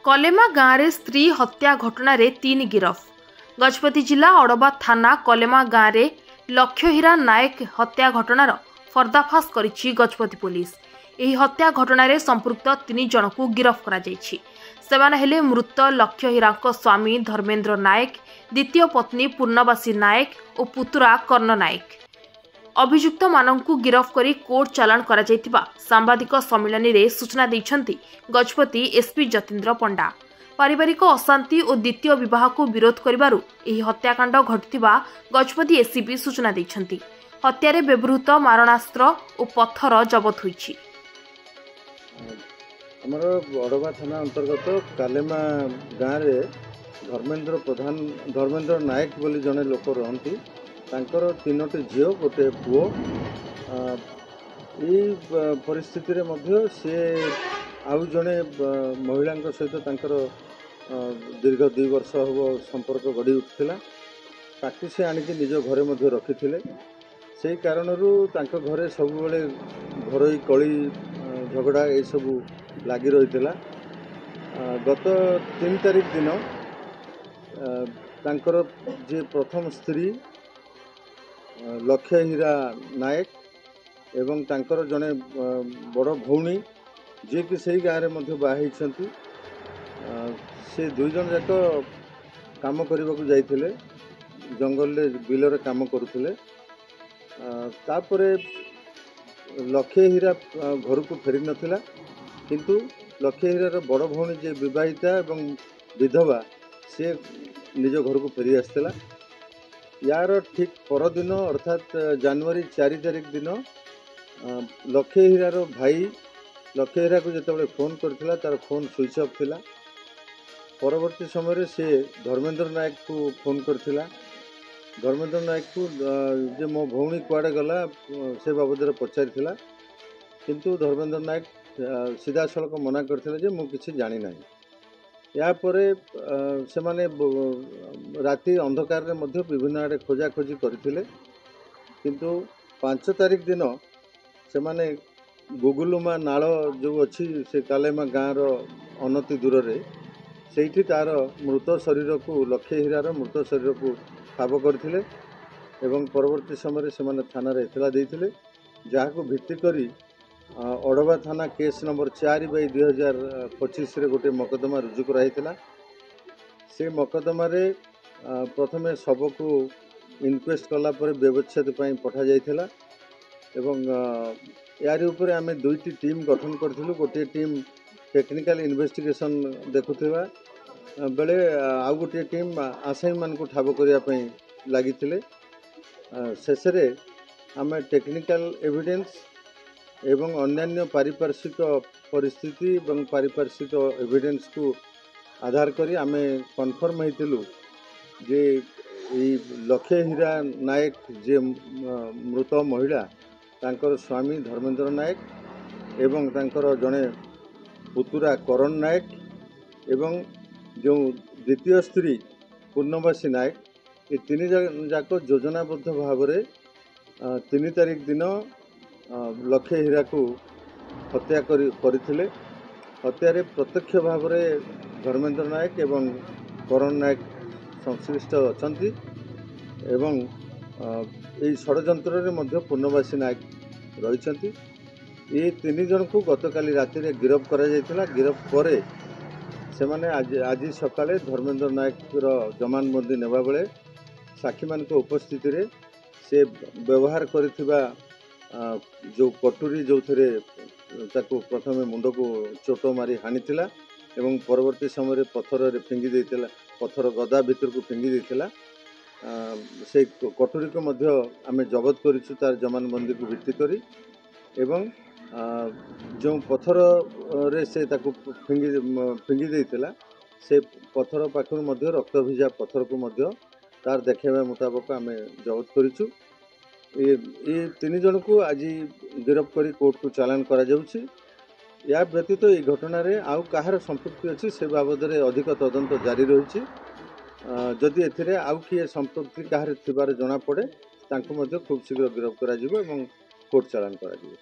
कलेमा गाँव में स्त्री हत्या घटना रे 3 गिरफ। गजपति जिला अड़बा थाना कलेमा गाँव में लक्ष्यहीरा नायक हत्या घटनार पर्दाफाश करिछि गजपति पुलिस। एही हत्या घटना रे संपृक्त 3 जन को गिरफ करा जायछि। सेमाने हेले मृत लक्ष्यहीरांक स्वामी धर्मेंद्र नायक, द्वितीय पत्नी पूर्णवासी नायक और पुतुरा कर्ण नायक। अभियुक्त मानंकु गिरफ करी कोर्ट चालाण करा जायतिबा सांबादिक सम्मेलन रे सूचना दैछंती गजपति एसपी जतीन्द्र पंडा। पारिवारिक अशांति और द्वितीय विवाह को विरोध करिबारु एही हत्याकांड घटितिबा गजपति एसपी सूचना दैछंती। हत्यारे व्यवहृत मारणास्त्र और पत्थर जबत होईछि। हमर अड़बा थाना अंतर्गत कालेमा गाँव रे धर्मेंद्र नायक बोली जने लोक रहंती। तांकर 3टी झील गोटे पुओ। परिस्थिति रे मध्य से आउ जड़े महिला सहित तांकर दीर्घ 2 वर्ष हम संपर्क गढ़ी उठिला। ताकि से आनिकी निज घरे मध्य रखिथिले। से कारणरू तांकर घरे सब बेले घरोई कली झगड़ा ये सब लगी रही। गत 3 तारिख दिन तांकर जे प्रथम स्त्री लक्ष्यहीरा नायक एवं तांकर जने बड़ भौणी जे कि सही गाँव में बाहई से 2 जन जाक काम करने को जाइए। जंगल बिलरे काम करुले। तापरे लक्ष्यहीरा घर को फेरी नथिला, किंतु लक्ष्यहीरार बड़ भौणी जे विवाहिता एवं विधवा से निज घर को फेरी आसला। यार ठीक परदिन अर्थात जनवरी 4 तारिख दिन लक्ष्यहीरार भाई लक्ष्यहीरा को जिते फोन करथिला तार फोन स्विच ऑफ थिला। परवर्ती समय से धर्मेंद्र नायक को फोन करथिला। धर्मेंद्र नायक को जे मो भौणी कुआडे गला से बाबद पचारिथिला, किंतु धर्मेंद्र नायक सीधा सड़क मना करथिले जे मु किछि जानि नाही। यापरे से माने राति अंधकार रे मध्य विभिन्न आड़े खोजाखोजी करथिले, किंतु 5 तारिख दिन से माने गुगुलुमा नाଳ जो अच्छी से कालेमा गाँव अनति दूर रे सेठी तार मृत शरीर को लक्ष्यहीरार मृत शरीर को ठाब करथिले एवं परवर्ती समय से माने थाना रे इतला देथिले, जहाको भित्ति करी अड़बा थाना केस नंबर 4/2025 रे गोटे मकदमा रुजु कराइथिला। से मकदमा रे प्रथमे शव को इनक्वेस्ट कला पर व्यवच्छेद पई पठा जाइथिला एवं यारी ऊपर आमे 2टी टीम गठन करथिलु। गोटे टीम टेक्निकल इन्वेस्टिगेशन देखुथिबा बेले आउ गोटे टीम आसामी मान को ठाब करिया पई लागिथिले। शेषरे आमे टेक्निकल एविडेंस एवं अन्यान्य पारिपार्श्विक परिस्थिति एवं पारिपार्श्विक एविडेंस को आधार करी आमे कन्फर्म होइतिलु जे लक्ष्यहीरा नायक जे मृत महिला तांकर स्वामी धर्मेंद्र नायक एवं तांकर जड़े पुतुरा करण नायक एवं जो द्वितीय स्त्री पूर्णवासी नायक ये 3 जाक योजनाबद्ध भाव में 3 तारिख दिन लक्ष्यहीरा को हत्या करथिले। हत्यारे प्रत्यक्ष भाव में धर्मेंद्र नायक एवं करण नायक संश्लिष्ट अछंती एवं यही षड्यंत्र रे मध्य पूर्णवासी नायक रहिछंती। ये 3 जन को गतकाली राति रे गिरफ करा जायतिला। गिरफ परे से माने आज सकाळे धर्मेंद्र नायक रो जमानबंदी नेबा बेले साक्षी मान को उपस्थिति रे से व्यवहार करथिबा जो कटुरी जो थे ताको प्रथमे मुंड को चोट मारी हानिथिला एवं परवर्ती समय पत्थर रे फिंगी देथिला। पत्थर गदा भीतर को फिंगी देथिला। से कटुरी को मध्य आमे जबत करिछु तार जमानबंदी को भित्ति करी एवं जो पत्थर रे से ताको फिंगी देथिला से पत्थर पाखर मध्य रक्त भिजा पत्थर को मध्य तार देखेबा मुताबिक आमे जबत करिछु। ये 3 जन को आज गिरफ करी कोर्ट को चालान करा जाउछि। या व्यतीत ये घटना रे आउ कहार संपृक्ति अच्छी से बाबद रे अधिक तदंत जारी रही। जदि एथिरे आउ किए संपृक्ति कहार थिबार जना पड़े तांको मध्य खूब शीघ्र गिरफ करा जिवो एवं कोर्ट चालान करा जिवो।